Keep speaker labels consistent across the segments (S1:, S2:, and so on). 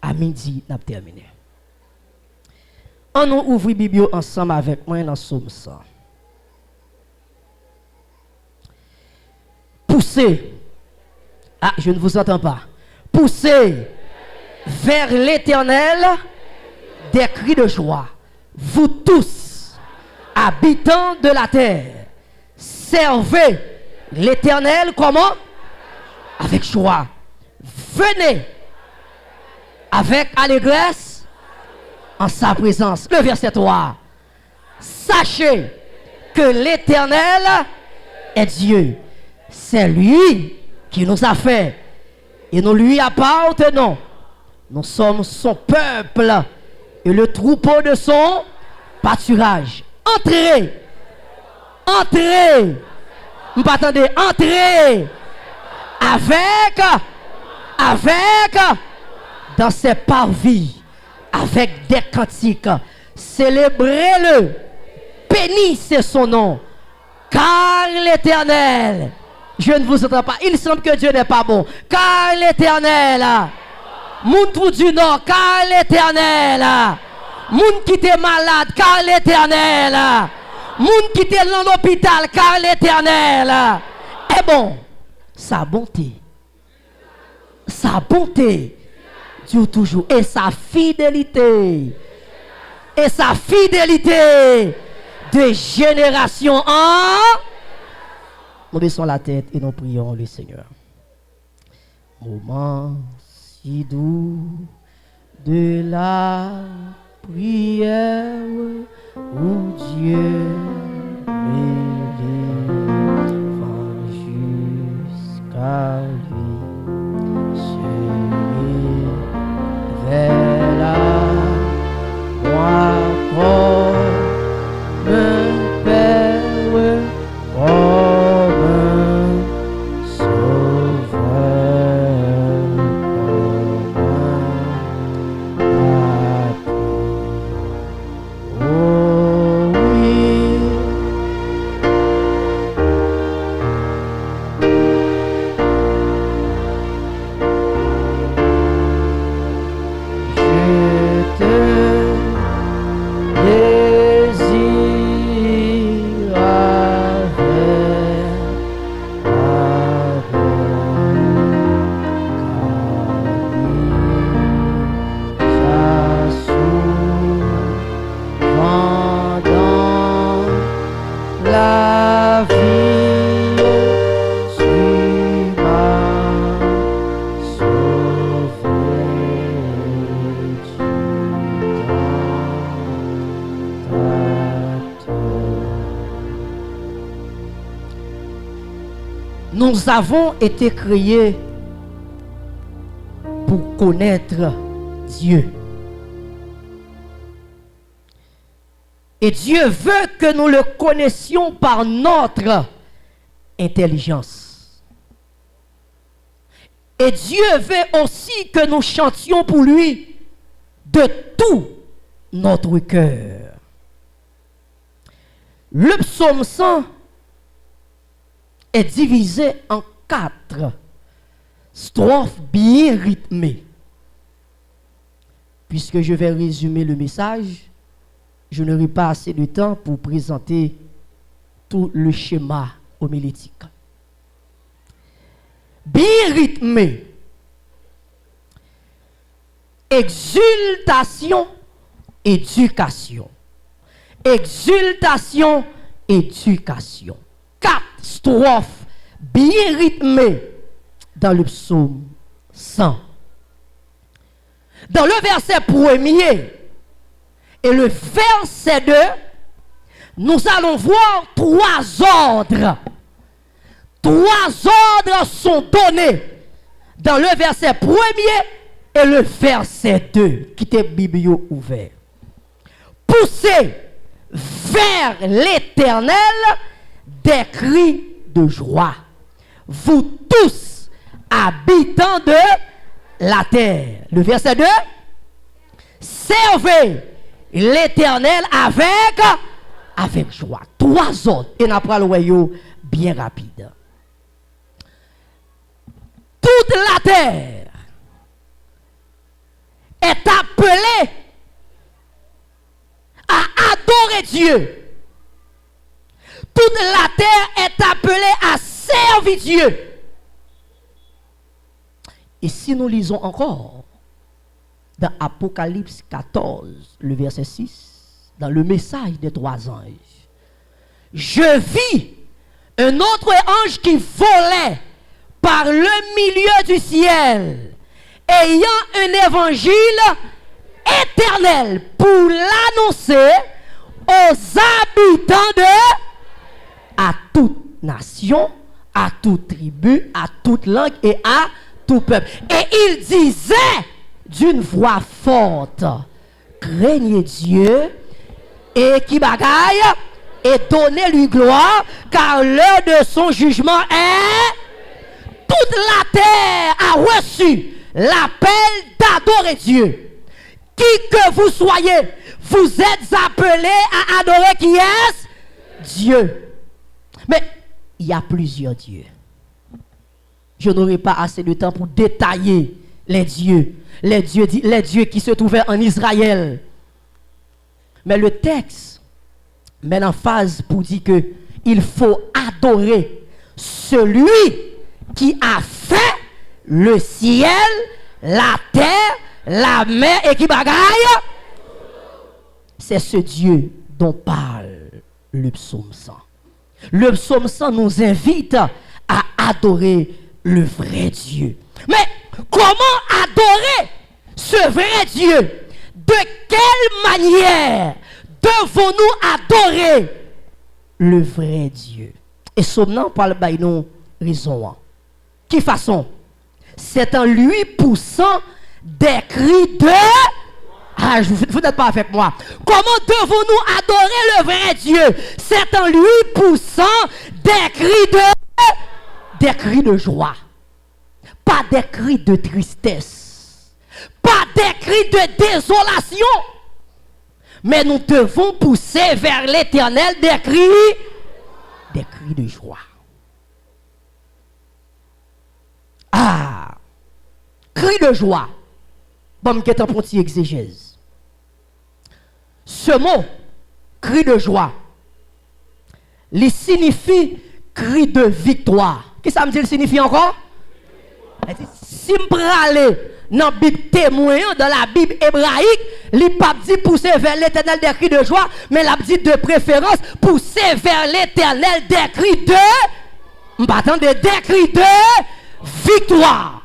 S1: à midi, nous avons terminé. On nous ouvre la Bible ensemble avec moi dans Psaume 100. Poussez. Ah, je ne vous entends pas. Poussez vers l'Éternel des cris de joie. Vous tous, habitants de la terre, servez l'Éternel comment? Avec joie. Venez avec allégresse en sa présence. Le verset 3. Sachez que l'Éternel est Dieu. C'est lui qui nous a fait et nous lui appartenons. Nous sommes son peuple et le troupeau de son pâturage. Entrez, entrez, vous m'entendez, entrez avec dans ses parvis, avec des cantiques. Célébrez-le, bénissez son nom, car l'Éternel, je ne vous entends pas, il semble que Dieu n'est pas bon, car l'Éternel, moun tout du nord, car l'Éternel, moun qui était malade, car l'Éternel, moun qui était dans l'hôpital, car l'Éternel est bon. Sa bonté dure toujours, et sa fidélité de génération en. Nous baissons la tête et nous prions le Seigneur. Moment si doux de la prière où Dieu m'élève jusqu'à lui. Vers la moi comme un père, comme un sauveur, comme un appui. Oh oui. Nous avons été créés pour connaître Dieu. Et Dieu veut que nous le connaissions par notre intelligence. Et Dieu veut aussi que nous chantions pour lui de tout notre cœur. Le psaume 100 est divisé en 4 strophes bien rythmées. Puisque je vais résumer le message, je n'aurai pas assez de temps pour présenter tout le schéma homilétique. Bien rythmé. Exultation, éducation. Exultation, éducation. 4 strophes bien rythmées dans le psaume 100. Dans le verset 1er et le verset 2, nous allons voir 3 ordres. 3 ordres sont donnés dans le verset 1er et le verset 2, qui était Bible ouvert. Poussez vers l'Éternel des cris de joie. Vous tous, habitants de la terre. Le verset 2. Servez l'Éternel avec joie. 3 ordres. Et nous prenons le bien rapide. Toute la terre est appelé à adorer Dieu. Toute la terre est appelée à servir Dieu. Et si nous lisons encore dans Apocalypse 14, le verset 6, dans le message des trois anges, je vis un autre ange qui volait par le milieu du ciel, ayant un évangile éternel pour l'annoncer aux habitants à toute nation, à toute tribu, à toute langue et à tout peuple. Et il disait d'une voix forte, craignez Dieu et qui bagaille et donnez-lui gloire, car l'heure de son jugement est... Toute la terre a reçu l'appel d'adorer Dieu. Qui que vous soyez, vous êtes appelés à adorer qui est Dieu. Mais il y a plusieurs dieux. Je n'aurai pas assez de temps pour détailler les dieux qui se trouvaient en Israël. Mais le texte met en phase pour dire que il faut adorer celui qui a fait le ciel, la terre, la mer et qui bagaille. C'est ce Dieu dont parle le psaume 100. Le psaume 100 nous invite à adorer le vrai Dieu. Mais comment adorer ce vrai Dieu? De quelle manière devons-nous adorer le vrai Dieu? Et Somnan parle by nous raison. Qui façon? C'est en lui poussant des cris de... Ah, vous n'êtes pas avec moi. Comment devons-nous adorer le vrai Dieu? C'est en lui poussant des cris de joie. Pas des cris de tristesse. Pas des cris de désolation. Mais nous devons pousser vers l'Éternel des cris de joie. Ah, cri de joie. Bon, qui est un petit exégèse. Ce mot, cri de joie, il signifie cri de victoire. Qu'est-ce que ça me dit, il signifie encore? Si je aller dans la Bible témoin, dans la Bible hébraïque, il n'a pas dit pousser vers l'Éternel des cris de joie, mais il a dit de préférence pousser vers l'Éternel des cris des cris de victoire.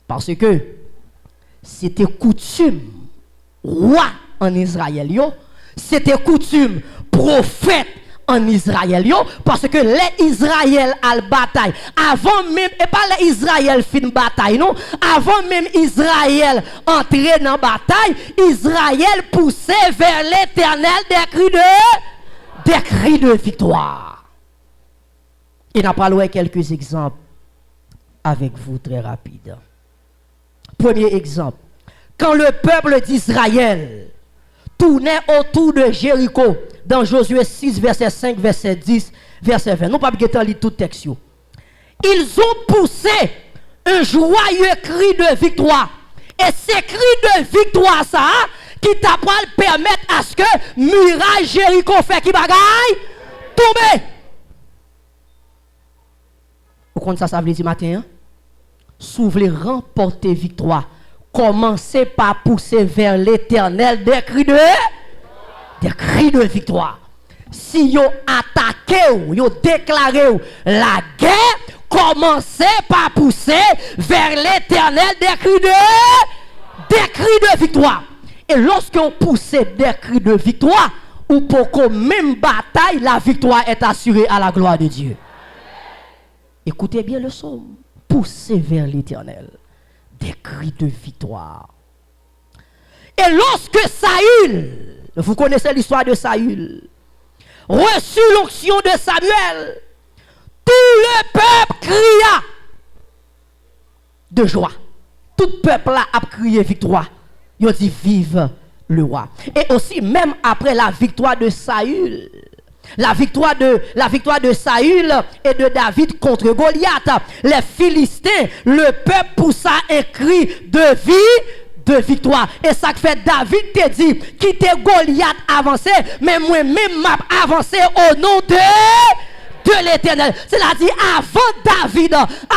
S1: Parce que c'était coutume, roi en Israël, c'était coutume, prophète en Israël, parce que les Israël à la bataille, avant même, et pas les Israël fin bataille, non, avant même Israël entrer dans la bataille, Israël poussait vers l'Éternel des cris de victoire. Et n'a pas loué quelques exemples avec vous très rapide. Premier exemple, quand le peuple d'Israël tournait autour de Jéricho, dans Josué 6, verset 5, verset 10, verset 20, nous ne pouvons pas lire tout le texte. Ils ont poussé un joyeux cri de victoire. Et ces cris de victoire, ça, qui permettre à ce que muraille Jéricho fait qui bagaille tomber. Vous comprenez ça veut dire matin? Hein? Si vous voulez remporter victoire, commencez par pousser vers l'Éternel des cris de victoire. Si vous attaquez ou vous déclarez la guerre, commencez par pousser vers l'Éternel des cris de victoire. Et lorsque vous poussez des cris de victoire, ou pour qu'au même bataille, la victoire est assurée à la gloire de Dieu. Écoutez bien le psaume. Poussez vers l'Éternel des cris de victoire. Et lorsque Saül, vous connaissez l'histoire de Saül, reçut l'onction de Samuel, tout le peuple cria de joie. Tout le peuple a crié victoire. Il a dit vive le roi. Et aussi, même après la victoire de Saül, la victoire de Saül et de David contre Goliath, les Philistins, le peuple poussa un cri de de victoire. Et ça fait David te dit, quittez Goliath avancé, mais moi-même m'a avancé au nom de l'Éternel. C'est-à-dire, avant David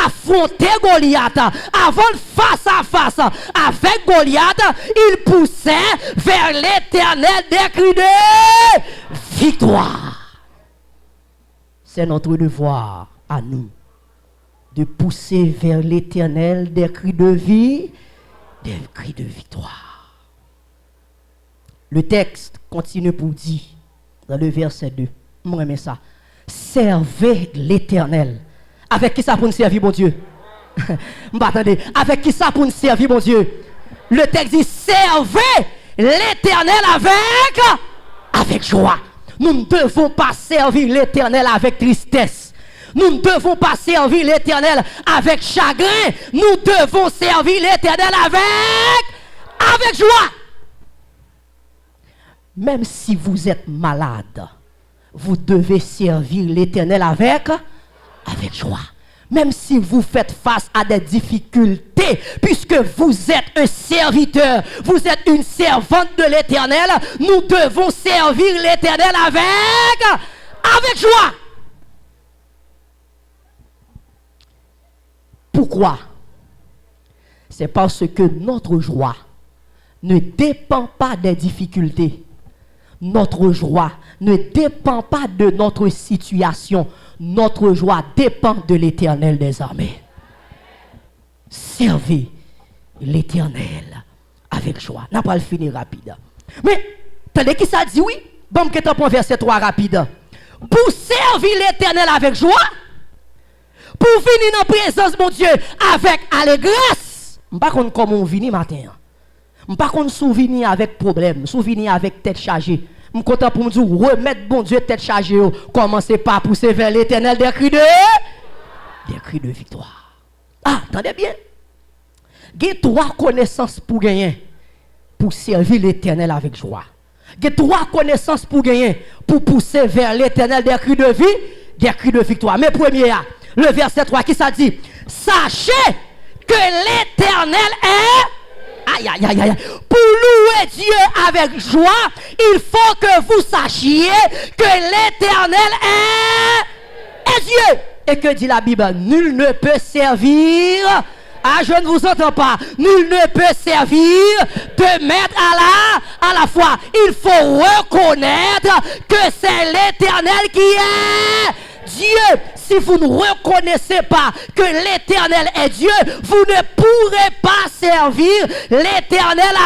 S1: affronter Goliath, avant face à face avec Goliath, il poussait vers l'Éternel des cris de victoire. C'est notre devoir à nous de pousser vers l'Éternel des cris de vie, des cris de victoire. Le texte continue pour dire, dans le verset 2, moi j'aime ça, servez l'Éternel. Avec qui ça pour nous servir, mon Dieu? Attendez, avec qui ça pour nous servir, mon Dieu? Le texte dit, servez l'Éternel avec joie. Nous ne devons pas servir l'Éternel avec tristesse. Nous ne devons pas servir l'Éternel avec chagrin. Nous devons servir l'Éternel avec joie. Même si vous êtes malade, vous devez servir l'Éternel avec joie. Même si vous faites face à des difficultés, puisque vous êtes un serviteur, vous êtes une servante de l'Éternel, nous devons servir l'Éternel avec joie. Pourquoi? C'est parce que notre joie ne dépend pas des difficultés. Notre joie ne dépend pas de notre situation. Notre joie dépend de l'Éternel des armées. Servez l'Éternel avec joie. N'a pas le finir rapide. Mais, attendez qui ça dit oui? Bon, que t'en prends verset 3 rapide. Pour servir l'Éternel avec joie, pour venir dans la présence de mon Dieu avec allégresse. Je ne sais pas comment on vient matin. Je ne sais pas comment souvenir avec problème, souvenir avec tête chargée. Je suis content pour me dire, remettre bon Dieu tête chargée. Commencez pas à pousser vers l'Éternel des cris de victoire. Ah, attendez bien. Il y a 3 connaissances pour gagner, pour servir l'Éternel avec joie. Il y a 3 connaissances pour gagner, pour pousser vers l'Éternel des cris de vie, des cris de victoire. Mais premier, le verset 3 qui ça dit, sachez que l'Éternel est... Aïe, aïe, aïe, aïe. Pour louer Dieu avec joie, il faut que vous sachiez que l'Éternel est Dieu. Et que dit la Bible? Nul ne peut servir... Ah, je ne vous entends pas. Nul ne peut servir de maître à la fois. Il faut reconnaître que c'est l'Éternel qui est Dieu. Si vous ne reconnaissez pas que l'Éternel est Dieu, vous ne pourrez pas servir l'Éternel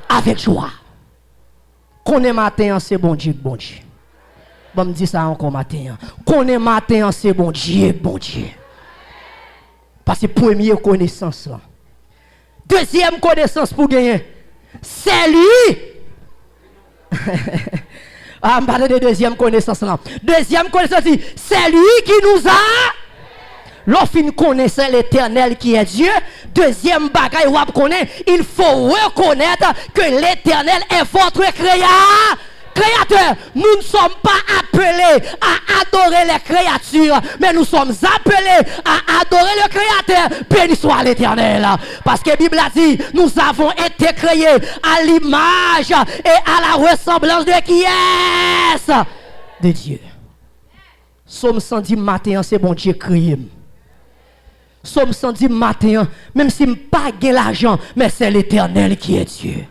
S1: avec joie. Qu'on est matin, c'est bon Dieu, bon Dieu. Bon, me dis ça encore matin. Qu'on est matin, c'est bon Dieu, bon Dieu. Parce que première connaissance là. Deuxième connaissance pour gagner. C'est lui. Ah, je parle de deuxième connaissance là. Deuxième connaissance, c'est lui qui nous a. Lorsqu'on connaît l'Éternel qui est Dieu, deuxième bagaille ou connaît, il faut reconnaître que l'Éternel est votre créateur. Nous ne sommes pas appelés à adorer les créatures, mais nous sommes appelés à adorer le Créateur. Béni soit l'Éternel. Parce que la Bible a dit, nous avons été créés à l'image et à la ressemblance de qui est de Dieu. Somme 110 matin, c'est bon Dieu créé. Somme 110 matin, même si je n'ai pas l'argent, mais c'est l'Éternel qui est Dieu.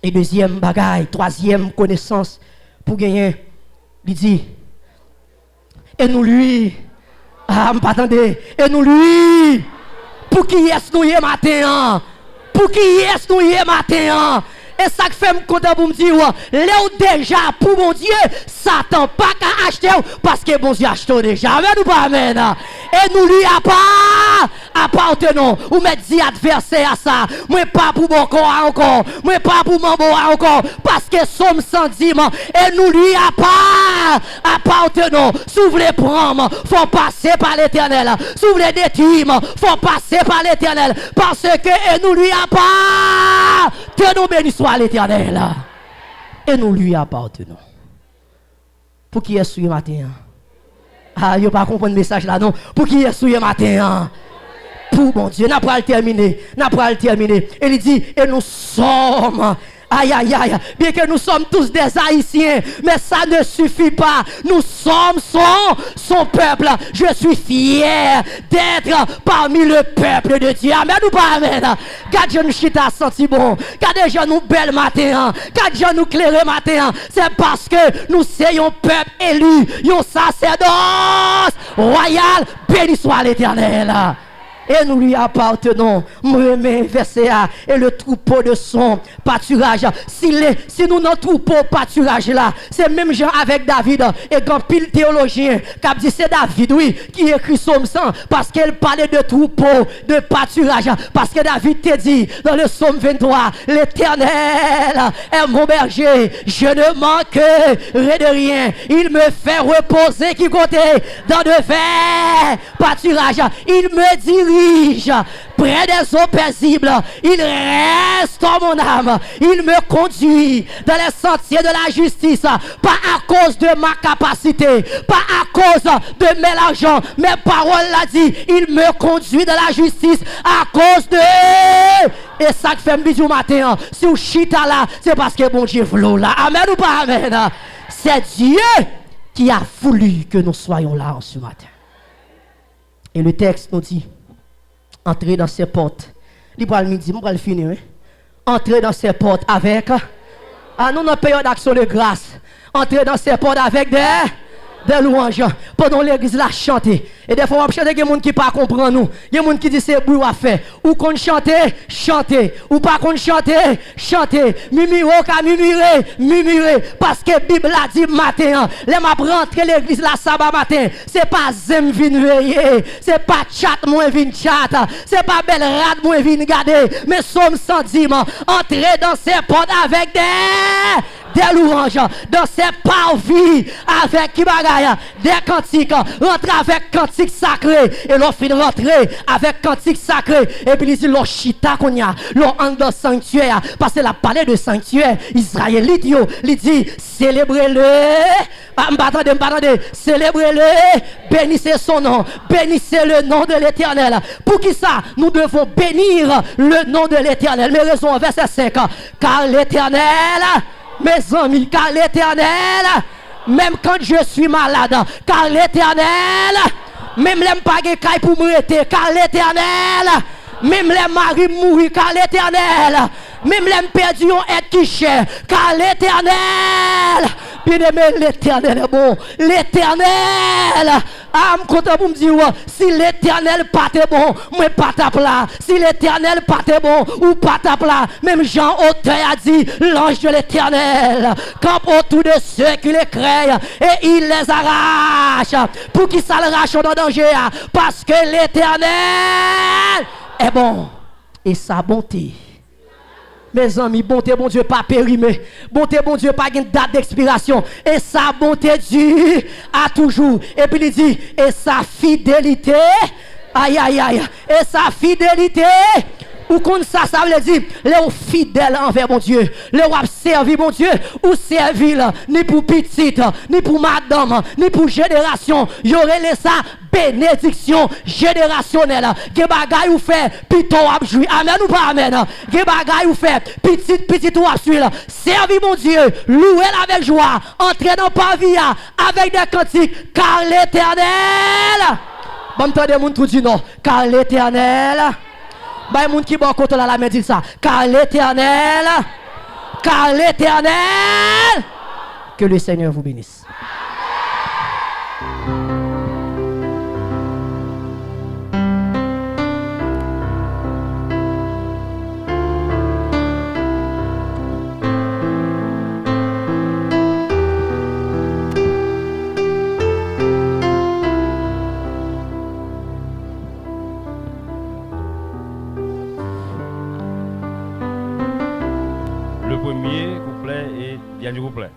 S1: Et deuxième bagaille, troisième connaissance pour gagner, il dit, et nous lui, ah, m'attendez, et nous lui, pour qui est-ce nous y est matin, pour qui est-ce nous y est matin, et ça fait me content pour me dire, là déjà, pour mon Dieu, Satan pas qu'à acheter, parce que bon Dieu achète déjà, amen ou pas amen, et nous lui appartenons, ou me dit adversaire à ça, moi pas pour mon corps encore, moi pas pour mon bois encore, parce que sommes sans dimanche, et nous lui appartenons, si vous voulez prendre, faut passer par l'Éternel, si vous voulez détruire, faut passer par l'Éternel, parce que et nous lui appartenons, béni soit l'Éternel, et nous lui appartenons. Pour qui est ce matin? Ah, il ne pas comprendre le message là, non. Pour qui est ce matin? pour mon Dieu. N'a pas le terminer. Et il dit, et nous sommes. Aïe, aïe, aïe. Bien que nous sommes tous des Haïtiens, mais ça ne suffit pas. Nous sommes son peuple. Je suis fier d'être parmi le peuple de Dieu. Amen ou pas amen? Quand je nous chita senti bon, quand déjà nous belle matin, quand déjà nous claire matin, c'est parce que nous sommes peuple élu, un sacerdoce royal. Béni soit l'Éternel. Et nous lui appartenons. Verset A. Et le troupeau de son pâturage. Si nous dans le troupeau pâturage là, c'est même gens avec David. Et quand pile théologien, qui a dit c'est David, oui, qui écrit Somme 100, parce qu'elle parlait de troupeau, de pâturage. Parce que David te dit dans le Somme 23, l'Éternel est mon berger, je ne manquerai de rien. Il me fait reposer qui côté dans de verts pâturages. Il me dirige près des eaux paisibles. Il restaure mon âme. Il me conduit dans les sentiers de la justice. Pas à cause de ma capacité, pas à cause de mes argent. Mes paroles l'a dit. Il me conduit dans la justice à cause de. Et ça que fait bisou matin. Si vous chita là, c'est parce que bon Dieu flot là. Amen ou pas amen? C'est Dieu qui a voulu que nous soyons là ce matin. Et le texte nous dit, entrez dans ces portes. Il va le midi, on va le finir. Entrez dans ces portes avec. Nous, dans période d'action de grâce. Entrez dans ces portes avec des louanges. Pendant l'église, la chanter. Et des fois, on va chanter, il y a des gens qui ne comprennent pas nous. Il y a des gens qui disent c'est bruit à faire. Ou qu'on chante, chanter. Ou pas qu'on chante, chanter. Murmurer, murmurer. Parce que la Bible a dit matin, les m'a rentré l'église la sabbat matin. C'est pas zem vin veiller. C'est pas chat moins vin chat. C'est pas belle rade moins vin garder. Mais somme sans dire, entrez dans ces portes avec des louanges. Dans ces parvis avec qui bagaille. Des cantiques. Rentrez avec cantiques sacré et l'on fin rentrer avec cantique sacré et puis il dit l'on chita qu'on y a l'on en dans sanctuaire parce que la parlé de sanctuaire israélite yo il dit célébrez-le m'attendez célébrez-le bénissez son nom bénissez le nom de l'Éternel. Pour qui ça nous devons bénir le nom de l'Éternel? Mais raison verset 5 car l'Éternel mes amis car l'Éternel même quand je suis malade car l'Éternel même les pas de caille pour m'arrêter, car l'Éternel, même les maris mourir, car l'Éternel, même les perdus ont être qui cher, car l'Éternel, bien aimé, l'Éternel est bon, l'Éternel, je suis content pour me dire, si l'Éternel pas est bon, moi pas ta plat, si l'Éternel pas est bon, ou pas ta plat, même Jean Auteur a dit, l'ange de l'Éternel campe autour de ceux qui les créent, et il les arrache, pour qu'ils s'arrachent dans danger, parce que l'Éternel est bon, et sa bonté. Mes amis, bonté, bon Dieu, pas périmé. Bonté, bon Dieu, pas une date d'expiration. Et sa bonté dure à toujours. Et puis il dit, et sa fidélité, aïe, aïe, aïe, et sa fidélité, ou comme ça veut dire, les fidèles envers mon Dieu, les servi mon Dieu, ou servir, ni pour petite, ni pour madame, ni pour génération, y aurait les ça, bénédiction générationnelle. Que bagay ou fait, pito ou jouir, amen ou pas amen. Que bagay ou fait, petit ou suivre, servi mon Dieu, louer avec joie, entrer dans pavillon avec des cantiques, car l'Éternel, bon, t'as des gens qui disent non, car l'Éternel, bah, moun qui bon côté la main dit ça. Car l'Éternel, que le Seigneur vous bénisse.
S2: Premier couplet et dernier couplet.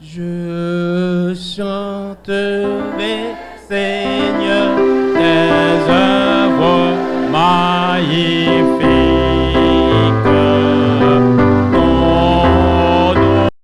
S2: Je chanterai